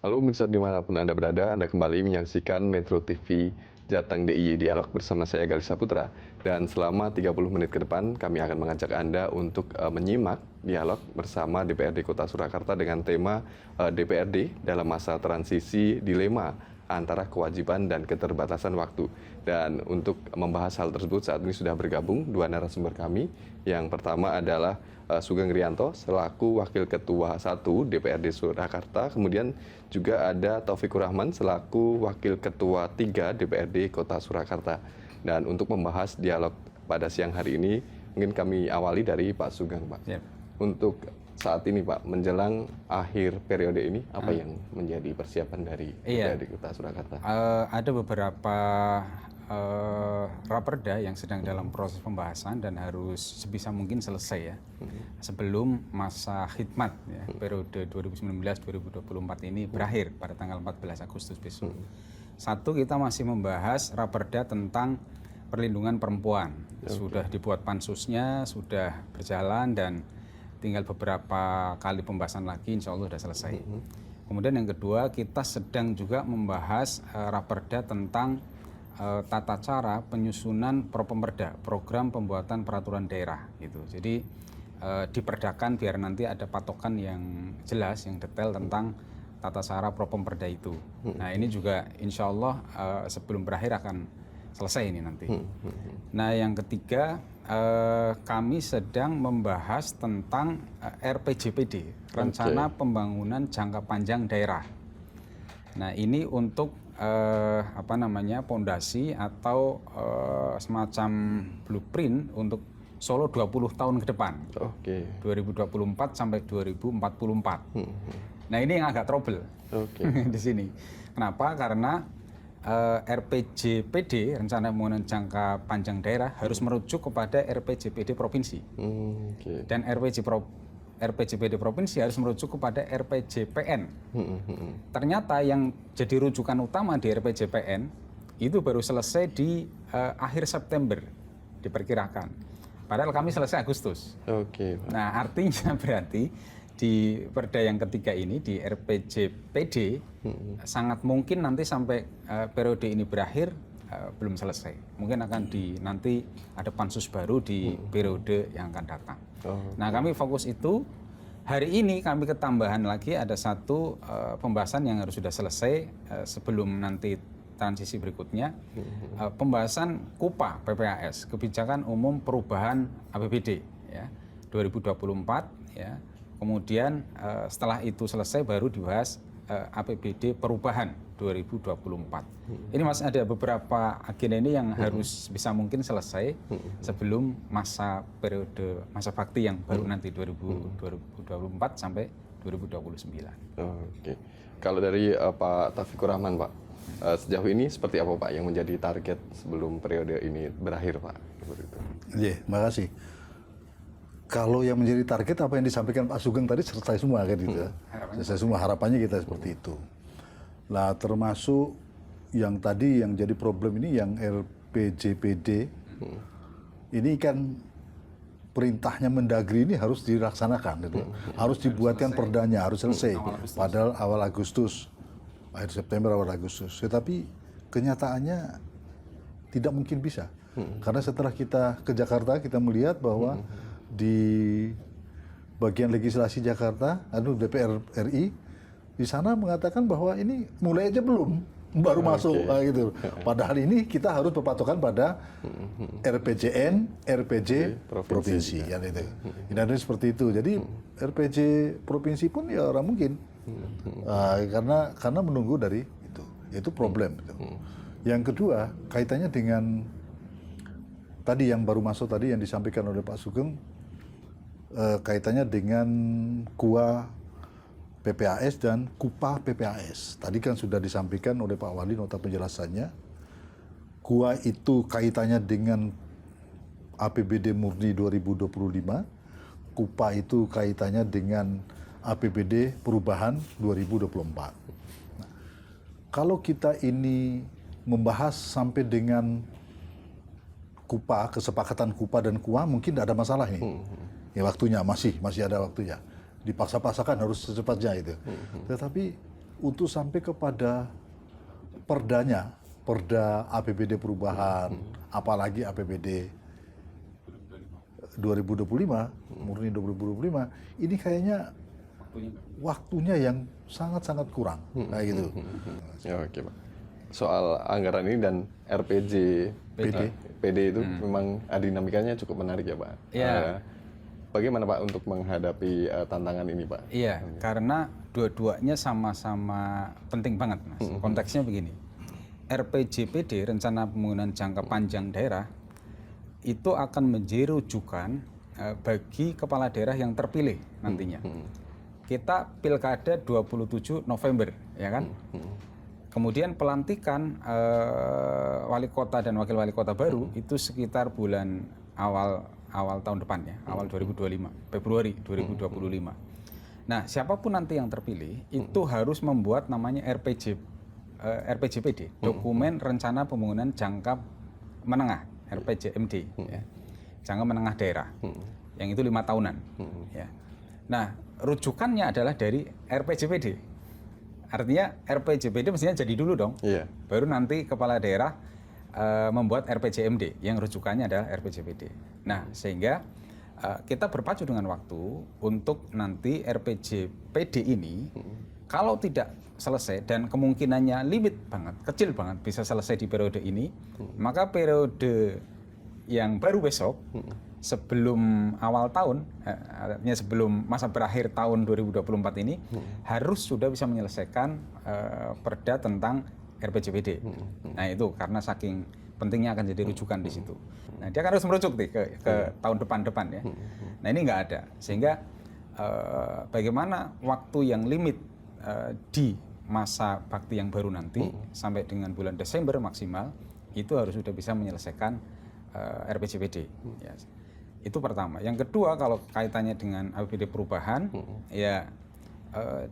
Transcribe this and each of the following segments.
Halo pemirsa dimanapun Anda berada, Anda kembali menyaksikan Metro TV Jateng DIY Dialog bersama saya Galih Saputra. Dan selama 30 menit ke depan, kami akan mengajak Anda untuk menyimak dialog bersama DPRD Kota Surakarta dengan tema DPRD dalam masa transisi dilema antara kewajiban dan keterbatasan waktu. Dan untuk membahas hal tersebut saat ini sudah bergabung dua narasumber kami. Yang pertama adalah Sugeng Rianto selaku Wakil Ketua 1 DPRD Surakarta, kemudian juga ada Taufikur Rahman selaku Wakil Ketua 3 DPRD Kota Surakarta. Dan untuk membahas dialog pada siang hari ini, mungkin kami awali dari Pak Sugeng, Pak. Yep. Untuk saat ini, Pak, menjelang akhir periode ini, apa yang menjadi persiapan dari DPRD Kota Surakarta? Ada beberapa raperda yang sedang dalam proses pembahasan dan harus sebisa mungkin selesai ya sebelum masa khidmat ya, periode 2019-2024 ini berakhir pada tanggal 14 Agustus besok. Satu, kita masih membahas raperda tentang perlindungan perempuan. Sudah dibuat pansusnya, sudah berjalan dan tinggal beberapa kali pembahasan lagi, insya Allah sudah selesai. Kemudian yang kedua, kita sedang juga membahas raperda tentang tata cara penyusunan Propemberda, program pembuatan peraturan daerah gitu. Jadi diperdakan biar nanti ada patokan yang jelas, yang detail tentang tata cara Propemberda itu. Nah ini juga insya Allah sebelum berakhir akan selesai ini nanti. Nah yang ketiga, kami sedang membahas tentang RPJPD, Rencana Pembangunan Jangka Panjang Daerah. Nah ini untuk pondasi atau semacam blueprint untuk Solo 20 tahun ke depan. 2024 sampai 2044. Nah ini yang agak trouble di sini. Kenapa? Karena RPJPD, Rencana Pembangunan Jangka Panjang Daerah, harus merujuk kepada RPJPD Provinsi. Dan RPJPD Provinsi harus merujuk kepada RPJPN. Ternyata yang jadi rujukan utama di RPJPN itu baru selesai di akhir September diperkirakan. Padahal kami selesai Agustus. Nah artinya berarti di perda yang ketiga ini di RPJPD sangat mungkin nanti sampai periode ini berakhir belum selesai. Mungkin akan nanti ada pansus baru di periode yang akan datang. Nah kami fokus itu. Hari ini kami ketambahan lagi ada satu pembahasan yang harus sudah selesai sebelum nanti transisi berikutnya. Pembahasan KUPA PPAS, Kebijakan Umum Perubahan APBD ya, 2024 ya. Kemudian setelah itu selesai baru dibahas APBD Perubahan 2024. Ini masih ada beberapa agenda ini yang harus bisa mungkin selesai sebelum masa bakti yang baru nanti 2024 sampai 2029. Kalau dari Pak Taufikur Rahman, Pak, sejauh ini seperti apa, Pak, yang menjadi target sebelum periode ini berakhir, Pak? Iya, makasih. Kalau yang menjadi target apa yang disampaikan Pak Sugeng tadi selesai semua kan gitu. Selesai semua, harapannya kita seperti itu. Lah termasuk yang tadi yang jadi problem ini yang RPJPD ini kan perintahnya Mendagri ini harus dilaksanakan gitu. Harus dibuatkan perdanya, harus selesai padahal awal Agustus, akhir September awal Agustus. Tetapi kenyataannya tidak mungkin bisa. Karena setelah kita ke Jakarta kita melihat bahwa di bagian legislasi Jakarta, DPR RI, di sana mengatakan bahwa ini mulai aja belum, baru masuk gitu. Padahal ini kita harus berpatokan pada RPJN, RPJ Provinsi, kan itu. Ini seperti itu. Jadi RPJ Provinsi pun ya orang mungkin, karena menunggu dari itu problem. Yang kedua kaitannya dengan tadi yang baru masuk tadi yang disampaikan oleh Pak Sugeng, kaitannya dengan KUA PPAS dan KUPA PPAS. Tadi kan sudah disampaikan oleh Pak Wali nota penjelasannya. KUA itu kaitannya dengan APBD murni 2025. KUPA itu kaitannya dengan APBD perubahan 2024. Nah, kalau kita ini membahas sampai dengan KUPA, kesepakatan KUPA dan KUA mungkin tidak ada masalah ini. Ya waktunya masih ada waktunya. Dipaksa-paksakan harus secepatnya itu. Tetapi untuk sampai kepada perdanya, perda APBD perubahan, apalagi APBD 2025, murni 2025, ini kayaknya waktunya yang sangat-sangat kurang, kayak gitu. Ya, oke Pak. Soal anggaran ini dan RPG PD itu memang dinamikanya cukup menarik ya Pak. Iya. Bagaimana Pak untuk menghadapi tantangan ini Pak? Iya, karena dua-duanya sama-sama penting banget Mas. Konteksnya begini, RPJPD, Rencana Pembangunan Jangka Panjang Daerah, itu akan menjadi rujukan bagi kepala daerah yang terpilih nantinya. Kita pilkada 27 November, ya kan? Kemudian pelantikan wali kota dan wakil wali kota baru itu sekitar bulan awal tahun depan ya, awal 2025, Februari 2025. Nah, siapapun nanti yang terpilih itu harus membuat namanya RPJPD, Dokumen Rencana Pembangunan Jangka Menengah, RPJMD, ya, Jangka Menengah Daerah, yang itu 5 tahunan. Ya. Nah, rujukannya adalah dari RPJPD. Artinya RPJPD mestinya jadi dulu dong, baru nanti kepala daerah membuat RPJMD yang rujukannya adalah RPJPD. Nah, sehingga kita berpacu dengan waktu untuk nanti RPJPD ini kalau tidak selesai dan kemungkinannya limit banget, kecil banget bisa selesai di periode ini, maka periode yang baru besok sebelum awal tahun, artinya sebelum masa berakhir tahun 2024 ini harus sudah bisa menyelesaikan perda tentang RPJPD. Nah itu karena saking pentingnya akan jadi rujukan di situ. Nah dia kan harus merujuk nih ke tahun depan ya. Nah ini nggak ada, sehingga bagaimana waktu yang limit di masa bakti yang baru nanti sampai dengan bulan Desember maksimal itu harus sudah bisa menyelesaikan RPJPD. Ya. Itu pertama. Yang kedua, kalau kaitannya dengan APBD perubahan, ya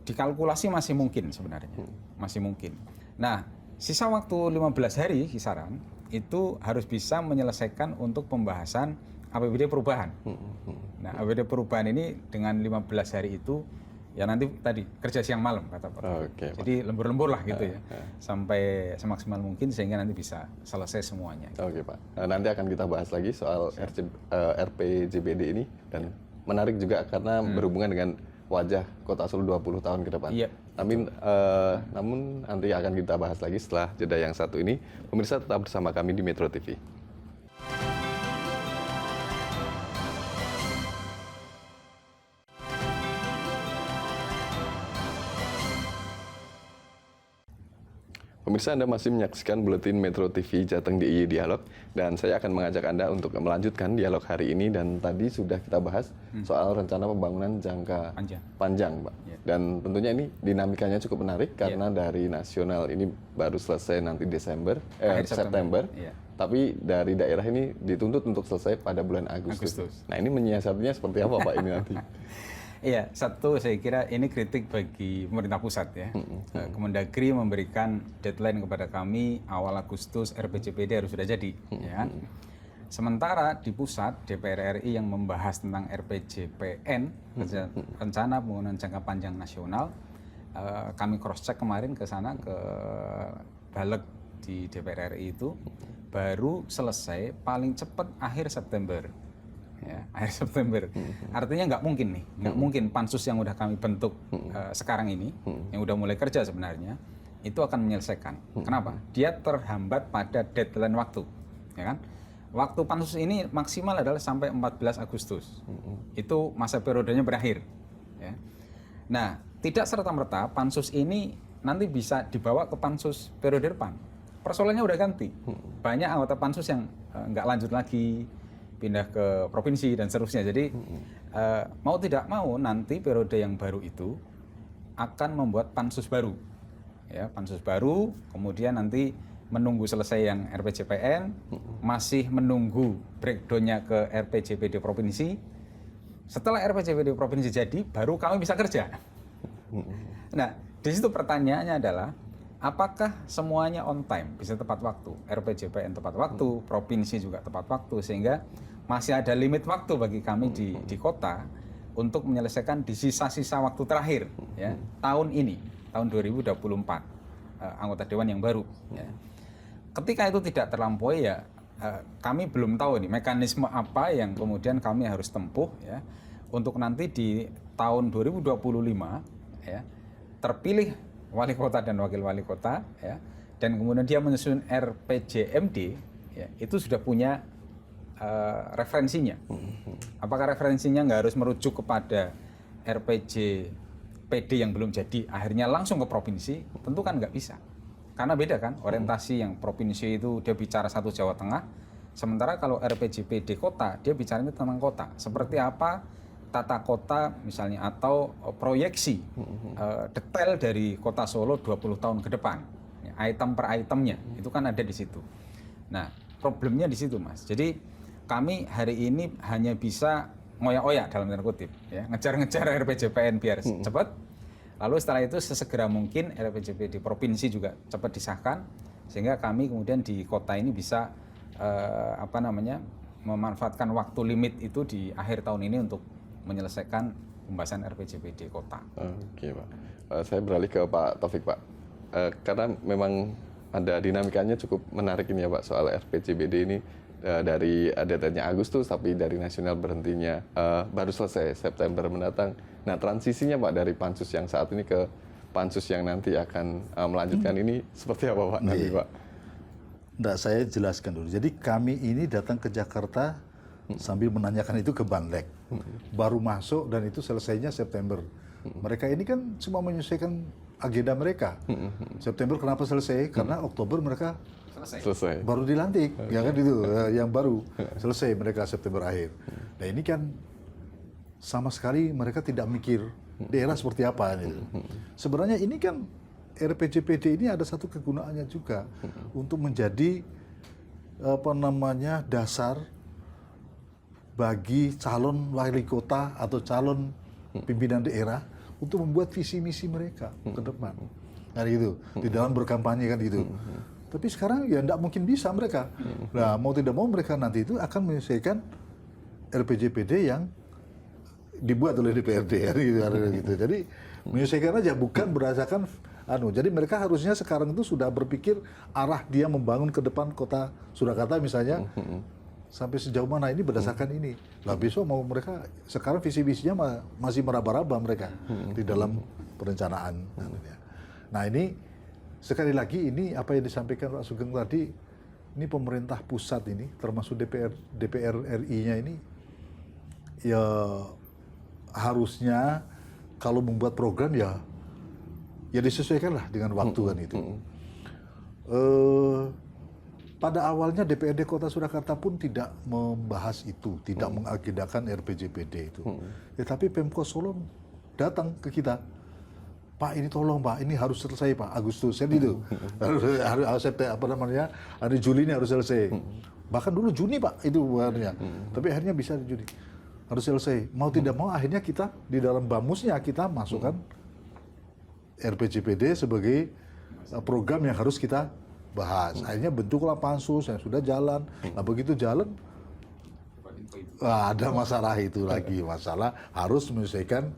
dikalkulasi masih mungkin sebenarnya, masih mungkin. Nah, sisa waktu 15 hari kisaran itu harus bisa menyelesaikan untuk pembahasan APBD perubahan. Nah, APBD perubahan ini dengan 15 hari itu ya nanti tadi kerja siang malam kata Pak. Jadi lembur-lembur lah gitu ya. Sampai semaksimal mungkin sehingga nanti bisa selesai semuanya. Oke Pak. Nanti akan kita bahas lagi soal RPJPD ini dan menarik juga karena berhubungan dengan wajah Kota Solo 20 tahun ke depan. Namun nanti akan kita bahas lagi setelah jeda yang satu ini. Pemirsa tetap bersama kami di Metro TV. Pemirsa, Anda masih menyaksikan Buletin Metro TV Jateng DIY Dialog, dan saya akan mengajak Anda untuk melanjutkan dialog hari ini. Dan tadi sudah kita bahas soal rencana pembangunan jangka panjang Pak. Dan tentunya ini dinamikanya cukup menarik karena dari nasional ini baru selesai nanti September. Tapi dari daerah ini dituntut untuk selesai pada bulan Agustus. Nah ini menyiasatinya seperti apa Pak ini nanti? Iya, satu saya kira ini kritik bagi pemerintah pusat ya. Kemendagri memberikan deadline kepada kami awal Agustus RPJPD harus sudah jadi. Ya. Sementara di pusat DPR RI yang membahas tentang RPJPN, Rencana Pembangunan Jangka Panjang Nasional, kami cross check kemarin ke sana ke Baleg di DPR RI itu baru selesai paling cepat akhir September. Ya, akhir September. Artinya nggak mungkin nih, nggak mungkin pansus yang udah kami bentuk sekarang ini, yang udah mulai kerja sebenarnya, itu akan menyelesaikan. Kenapa? Dia terhambat pada deadline waktu, ya kan? Waktu pansus ini maksimal adalah sampai 14 Agustus. Itu masa periodenya berakhir. Ya. Nah, tidak serta-merta pansus ini nanti bisa dibawa ke pansus periode depan. Persoalannya udah ganti. Banyak anggota pansus yang nggak lanjut lagi, pindah ke provinsi dan seterusnya. Jadi mau tidak mau nanti periode yang baru itu akan membuat pansus baru. Ya, pansus baru, kemudian nanti menunggu selesai yang RPJPN, masih menunggu breakdown-nya ke RPJPD provinsi. Setelah RPJPD provinsi jadi, baru kami bisa kerja. Nah, di situ pertanyaannya adalah apakah semuanya on time, bisa tepat waktu, RPJPN tepat waktu, provinsi juga tepat waktu, sehingga masih ada limit waktu bagi kami di kota untuk menyelesaikan di sisa-sisa waktu terakhir ya, tahun ini. tahun 2024 anggota dewan yang baru. Ya. Ketika itu tidak terlampaui ya kami belum tahu nih mekanisme apa yang kemudian kami harus tempuh ya untuk nanti di tahun 2025 ya terpilih wali kota dan wakil wali kota ya dan kemudian dia menyusun RPJMD ya itu sudah punya referensinya. Apakah referensinya nggak harus merujuk kepada RPJPD yang belum jadi akhirnya langsung ke provinsi? Tentu kan nggak bisa. Karena beda kan, orientasi yang provinsi itu dia bicara satu Jawa Tengah, sementara kalau RPJPD kota, dia bicaranya tentang kota. Seperti apa tata kota misalnya, atau proyeksi detail dari kota Solo 20 tahun ke depan. Item per itemnya, itu kan ada di situ. Nah, problemnya di situ Mas. Jadi kami hari ini hanya bisa ngoyak-oyak dalam tanda kutip, ya, ngejar-ngejar RPJPN biar cepat. Lalu setelah itu sesegera mungkin RPJP di provinsi juga cepat disahkan sehingga kami kemudian di kota ini bisa memanfaatkan waktu limit itu di akhir tahun ini untuk menyelesaikan pembahasan RPJP di kota. Oke Pak, saya beralih ke Pak Taufik Pak, karena memang ada dinamikanya cukup menarik ini ya Pak soal RPJPD ini. Dari deadline-nya Agustus tapi dari nasional berhentinya baru selesai September mendatang. Nah transisinya Pak dari pansus yang saat ini ke pansus yang nanti akan melanjutkan ini seperti apa Pak nanti Pak? Nggak, saya jelaskan dulu. Jadi kami ini datang ke Jakarta sambil menanyakan itu ke Banlek. Baru masuk dan itu selesainya September. Mereka ini kan cuma menyesuaikan agenda mereka. September kenapa selesai? Karena Oktober mereka selesai. Baru dilantik, ya kan itu yang baru selesai mereka September akhir. Nah ini kan sama sekali mereka tidak mikir daerah seperti apa. Gitu. Sebenarnya ini kan RPJPD ini ada satu kegunaannya juga untuk menjadi dasar bagi calon wali kota atau calon pimpinan daerah untuk membuat visi misi mereka ke depan. Nah gitu, di dalam berkampanye kan gitu. Tapi sekarang ya tidak mungkin bisa mereka. Nah mau tidak mau mereka nanti itu akan menyelesaikan RPJPD yang dibuat oleh DPRD gitu. Jadi menyelesaikan aja bukan berdasarkan Jadi mereka harusnya sekarang itu sudah berpikir arah dia membangun ke depan kota Surakarta misalnya sampai sejauh mana ini berdasarkan ini. Lah besok mau mereka sekarang visi visinya masih meraba-raba mereka di dalam perencanaan. Nah ini sekali lagi ini apa yang disampaikan Pak Sugeng tadi, ini pemerintah pusat ini termasuk DPR RI-nya ini ya harusnya kalau membuat program ya disesuaikan lah dengan waktu kan itu. Pada awalnya DPRD Kota Surakarta pun tidak membahas itu, tidak mengagendakan RPJPD itu. Tetapi Pemkot Solo datang ke kita. Pak ini tolong Pak, ini harus selesai Pak, Agustus kan itu. Harus hari Juli ini harus selesai. Bahkan dulu Juni Pak itu bukannya. Tapi akhirnya bisa di Juni. Harus selesai. Mau tidak mau akhirnya kita di dalam bamusnya kita masukkan RPJPD sebagai program yang harus kita bahas. Akhirnya bentuklah pansus yang sudah jalan. Nah begitu jalan ada masalah itu lagi, masalah harus menyelesaikan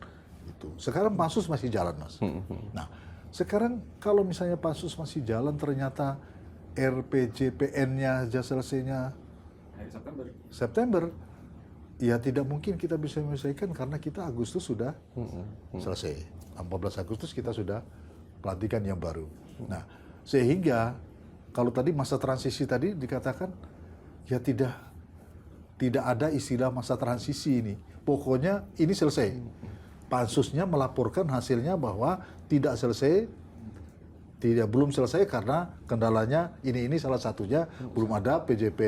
itu. Sekarang pansus masih jalan Mas. Nah sekarang kalau misalnya pansus masih jalan ternyata RPJPN-nya aja selesainya September, ya tidak mungkin kita bisa menyelesaikan karena kita Agustus sudah selesai. 14 Agustus kita sudah pelantikan yang baru. Nah sehingga kalau tadi masa transisi tadi dikatakan ya tidak ada istilah masa transisi ini. Pokoknya ini selesai. Pansusnya melaporkan hasilnya bahwa belum selesai karena kendalanya ini salah satunya belum ada PJP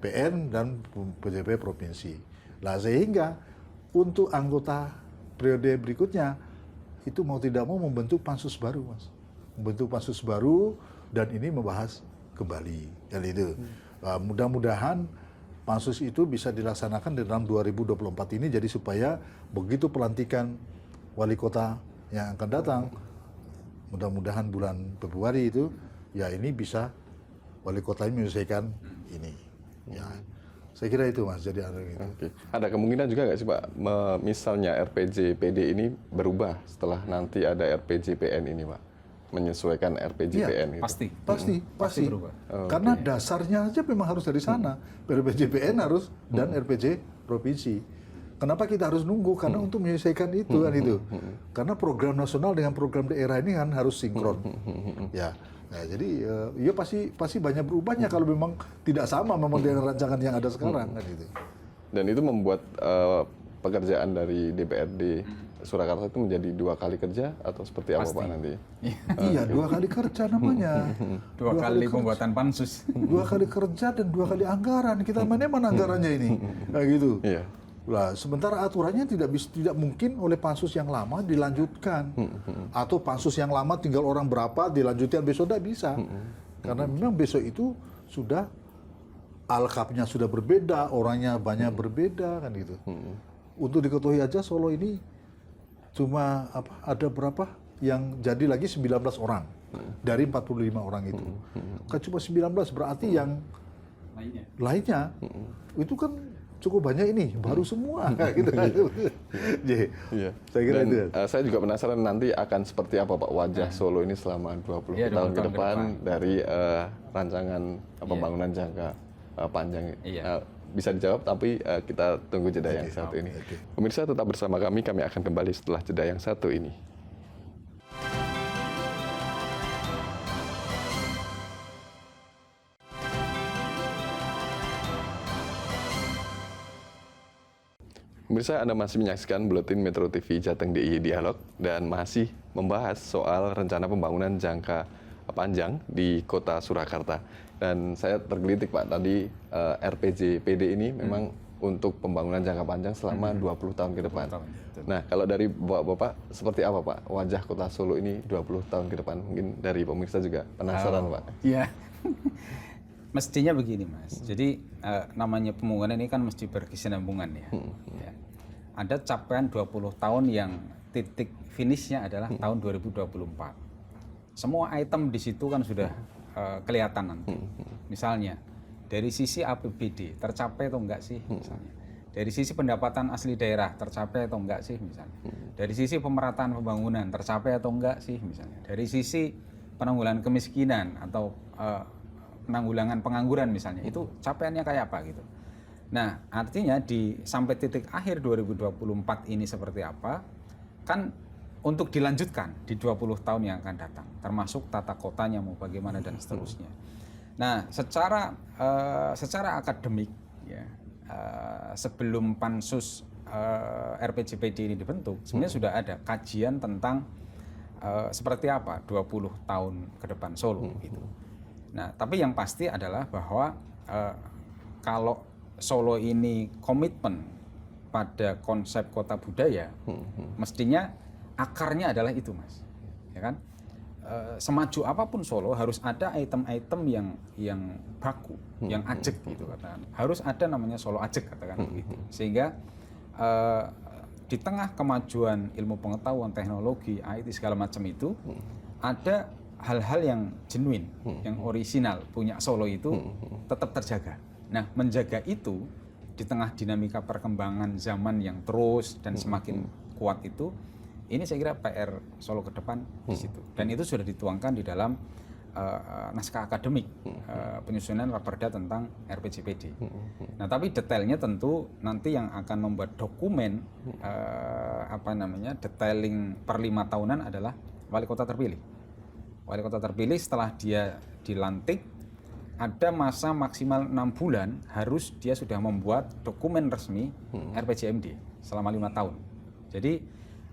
PN dan PJP provinsi. Nah sehingga untuk anggota periode berikutnya itu mau tidak mau membentuk pansus baru Mas. Membentuk pansus baru dan ini membahas kembali. Dan itu mudah-mudahan pansus itu bisa dilaksanakan di dalam 2024 ini jadi supaya begitu pelantikan wali kota yang akan datang mudah-mudahan bulan Februari itu ya ini bisa wali kota ini menyelesaikan ini ya Saya kira itu Mas, jadi ada gitu. Oke. Ada kemungkinan juga nggak sih Pak, misalnya RPJPD ini berubah setelah nanti ada RPJPN ini Pak, menyesuaikan RPJPN itu? Pasti berubah. Karena dasarnya aja memang harus dari sana. RPJPN harus dan RPJ provinsi. Kenapa kita harus nunggu? Karena untuk menyelesaikan itu kan itu. Karena program nasional dengan program daerah ini kan harus sinkron. Ya. Nah, jadi ya pasti banyak berubahnya kalau memang tidak sama memang dengan rancangan yang ada sekarang kan itu. Dan itu membuat pekerjaan dari DPRD Surakarta itu menjadi 2 kali kerja atau seperti apa Pak nanti? Iya, 2 kali kerja namanya. 2 kali pembuatan pansus. 2 kali kerja dan 2 kali anggaran. Kita mana anggarannya ini? Kayak gitu. Iya. Lah, sementara aturannya tidak mungkin oleh pansus yang lama dilanjutkan. Atau pansus yang lama tinggal orang berapa dilanjutkan besok tidak bisa. Karena memang besok itu sudah alkapnya sudah berbeda, orangnya banyak berbeda kan gitu. Untuk diketahui aja Solo ini cuma ada berapa yang jadi lagi 19 orang dari 45 orang itu. Kan cuma 19 berarti yang lainnya itu kan cukup banyak ini, baru semua gitu. Iya. Saya kira Dan, itu. saya juga penasaran nanti akan seperti apa Pak wajah Solo ini selama 20 tahun ke depan dari rancangan pembangunan jangka panjang. Bisa dijawab, tapi kita tunggu jeda yang satu ini. Pemirsa tetap bersama kami akan kembali setelah jeda yang satu ini. Pemirsa, Anda masih menyaksikan Buletin Metro TV Jateng DIY Dialog dan masih membahas soal rencana pembangunan jangka panjang di Kota Surakarta. Dan saya tergelitik Pak, tadi RPJPD ini memang untuk pembangunan jangka panjang selama 20 tahun ke depan. Nah, kalau dari Bapak, seperti apa Pak wajah Kota Solo ini 20 tahun ke depan? Mungkin dari pemirsa juga penasaran Pak. Iya. Mestinya begini Mas, jadi namanya pembangunan ini kan mesti berkesinambungan ya. Ya. Ada capaian 20 tahun yang titik finishnya adalah tahun 2024. Semua item di situ kan sudah kelihatan nanti. Misalnya dari sisi APBD tercapai atau enggak sih misalnya. Dari sisi pendapatan asli daerah tercapai atau enggak sih misalnya. Dari sisi pemerataan pembangunan tercapai atau enggak sih misalnya. Dari sisi penanggulangan kemiskinan atau penanggulangan pengangguran misalnya, itu capaiannya kayak apa gitu. Nah, artinya sampai titik akhir 2024 ini seperti apa, kan untuk dilanjutkan di 20 tahun yang akan datang, termasuk tata kotanya mau bagaimana dan seterusnya. Nah, secara akademik ya, sebelum pansus RPJPD ini dibentuk, sebenarnya sudah ada kajian tentang seperti apa 20 tahun ke depan Solo gitu. Nah, tapi yang pasti adalah bahwa kalau Solo ini komitmen pada konsep kota budaya, mestinya akarnya adalah itu, Mas. Ya kan? Semaju apapun Solo harus ada item-item yang baku, yang ajek gitu katakan. Harus ada namanya Solo ajek katakan begitu. Sehingga di tengah kemajuan ilmu pengetahuan, teknologi, IT segala macam itu ada hal-hal yang genuine, yang orisinal punya Solo itu tetap terjaga. Nah, menjaga itu di tengah dinamika perkembangan zaman yang terus dan semakin kuat itu, ini saya kira PR Solo ke depan di situ. Dan itu sudah dituangkan di dalam naskah akademik penyusunan raperda tentang RPJPD. Nah, tapi detailnya tentu nanti yang akan membuat dokumen detailing per 5 tahunan adalah wali kota terpilih. Wali kota terpilih setelah dia dilantik, ada masa maksimal 6 bulan harus dia sudah membuat dokumen resmi RPJMD selama 5 tahun. Jadi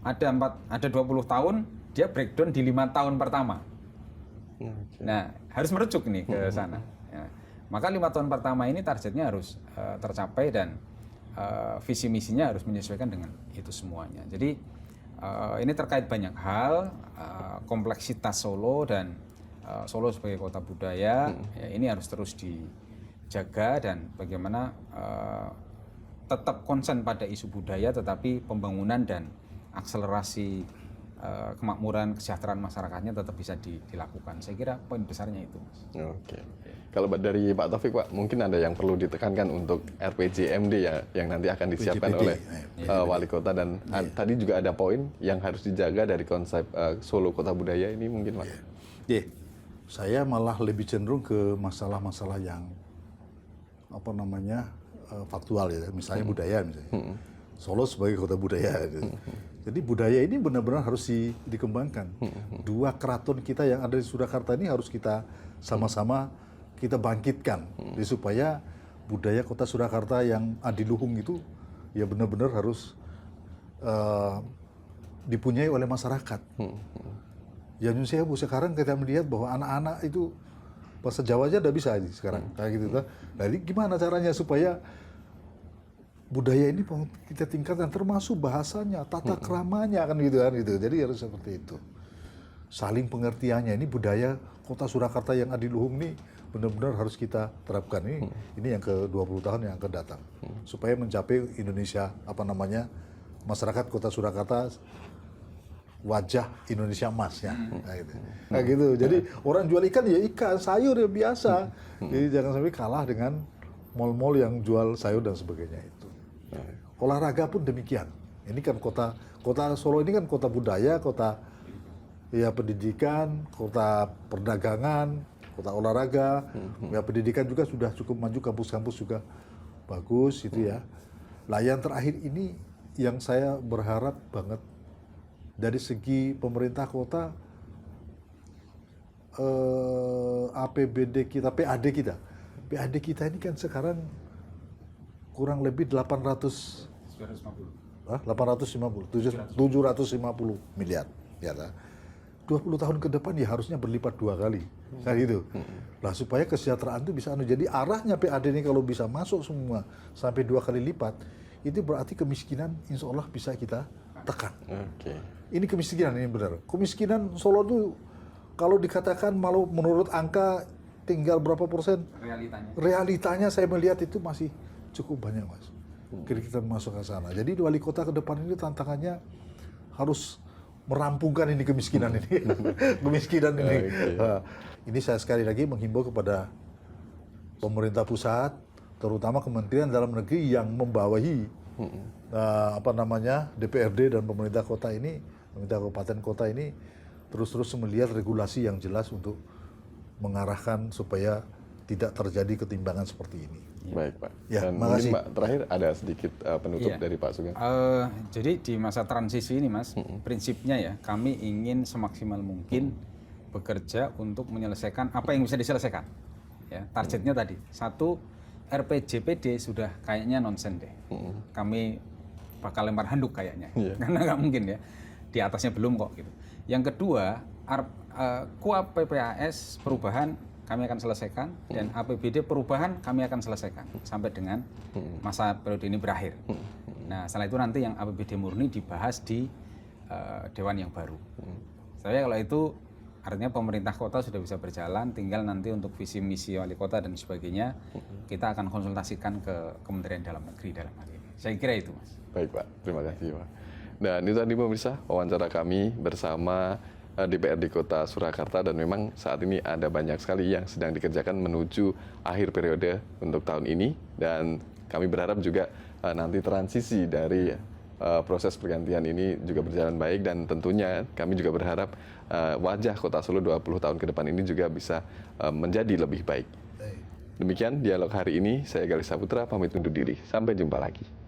ada 20 tahun, dia breakdown di 5 tahun pertama. Nah, harus merujuk nih ke sana. Ya. Maka 5 tahun pertama ini targetnya harus tercapai dan visi misinya harus menyesuaikan dengan itu semuanya. Jadi ini terkait banyak hal, kompleksitas Solo dan Solo sebagai kota budaya, ya, ini harus terus dijaga dan bagaimana tetap konsen pada isu budaya, tetapi pembangunan dan akselerasi kemakmuran, kesejahteraan masyarakatnya tetap bisa dilakukan. Saya kira poin besarnya itu, Mas. Oke. Kalau dari Pak Taufik, Pak, mungkin ada yang perlu ditekankan untuk RPJMD ya, yang nanti akan disiapkan PJPD, oleh wali kota, dan tadi juga ada poin yang harus dijaga dari konsep Solo Kota Budaya ini mungkin, Pak. Yeah. Saya malah lebih cenderung ke masalah-masalah yang faktual ya, misalnya budaya misalnya. Solo sebagai kota budaya. Gitu. Jadi budaya ini benar-benar harus dikembangkan. Dua keraton kita yang ada di Surakarta ini harus kita sama-sama kita bangkitkan, supaya budaya kota Surakarta yang adiluhung itu ya benar-benar harus dipunyai oleh masyarakat. Ya Nyun Sewu sekarang kita melihat bahwa anak-anak itu bahasa Jawa aja udah bisa sekarang kayak gitu. Jadi gimana caranya supaya budaya ini kita tingkatkan, termasuk bahasanya, tata keramanya kan gitu. Jadi harus seperti itu. Saling pengertiannya, ini budaya kota Surakarta yang adiluhung ini benar-benar harus kita terapkan. Ini yang ke-20 tahun yang akan datang. Supaya mencapai Indonesia masyarakat kota Surakarta wajah Indonesia emas ya. Kayak gitu. Jadi orang jual ikan ya ikan, sayur ya biasa. Jadi jangan sampai kalah dengan mal-mal yang jual sayur dan sebagainya itu. Olahraga pun demikian. Ini kan kota Solo ini kan kota budaya, kota ya pendidikan, kota perdagangan, kota olahraga. Ya pendidikan juga sudah cukup maju, kampus-kampus juga bagus itu ya. Nah yang terakhir ini yang saya berharap banget dari segi pemerintah kota, APBD kita, PAD kita ini kan sekarang kurang lebih 750 miliar. Ya, 20 tahun ke depan ya harusnya berlipat 2 kali. Kayak gitu. Lah supaya kesejahteraan itu bisa jadi arahnya PAD ini kalau bisa masuk semua sampai 2 kali lipat, itu berarti kemiskinan insya Allah bisa kita tekan. Ini kemiskinan ini benar. Kemiskinan Solo itu kalau dikatakan malu menurut angka tinggal berapa persen? Realitanya saya melihat itu masih cukup banyak, Mas. Kita masuk ke sana. Jadi wali kota ke depan ini tantangannya harus merampungkan ini kemiskinan ini. Kemiskinan ini. Ini saya sekali lagi menghimbau kepada pemerintah pusat, terutama Kementerian Dalam Negeri yang membawahi DPRD dan pemerintah kota ini, pemerintah kabupaten kota ini terus-terus melihat regulasi yang jelas untuk mengarahkan supaya tidak terjadi ketimbangan seperti ini. Baik, Pak. Ya, dan makasih. mungkin Pak terakhir ada sedikit penutup dari Pak Sugeng. Jadi di masa transisi ini, Mas, prinsipnya ya kami ingin semaksimal mungkin bekerja untuk menyelesaikan apa yang bisa diselesaikan. Ya, targetnya tadi, 1, RPJPD sudah kayaknya nonsen deh. Kami bakal lempar handuk kayaknya, karena nggak mungkin ya. Di atasnya belum kok gitu. Yang kedua, KUAP PPAS perubahan kami akan selesaikan, dan APBD perubahan kami akan selesaikan sampai dengan masa periode ini berakhir. Nah, setelah itu nanti yang APBD murni dibahas di Dewan yang baru. Saya kalau itu artinya pemerintah kota sudah bisa berjalan, tinggal nanti untuk visi misi wali kota dan sebagainya kita akan konsultasikan ke Kementerian Dalam Negeri dalam hal ini. Saya kira itu, Mas. Baik, Pak. Terima kasih, Pak. Dan itu tadi pemirsa wawancara kami bersama DPRD Kota Surakarta, dan memang saat ini ada banyak sekali yang sedang dikerjakan menuju akhir periode untuk tahun ini, dan kami berharap juga nanti transisi dari proses pergantian ini juga berjalan baik, dan tentunya kami juga berharap wajah Kota Solo 20 tahun ke depan ini juga bisa menjadi lebih baik. Demikian dialog hari ini, saya Galih Saputra pamit undur diri. Sampai jumpa lagi.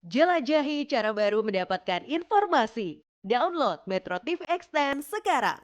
Jelajahi cara baru mendapatkan informasi. Download Metro TV Extend sekarang.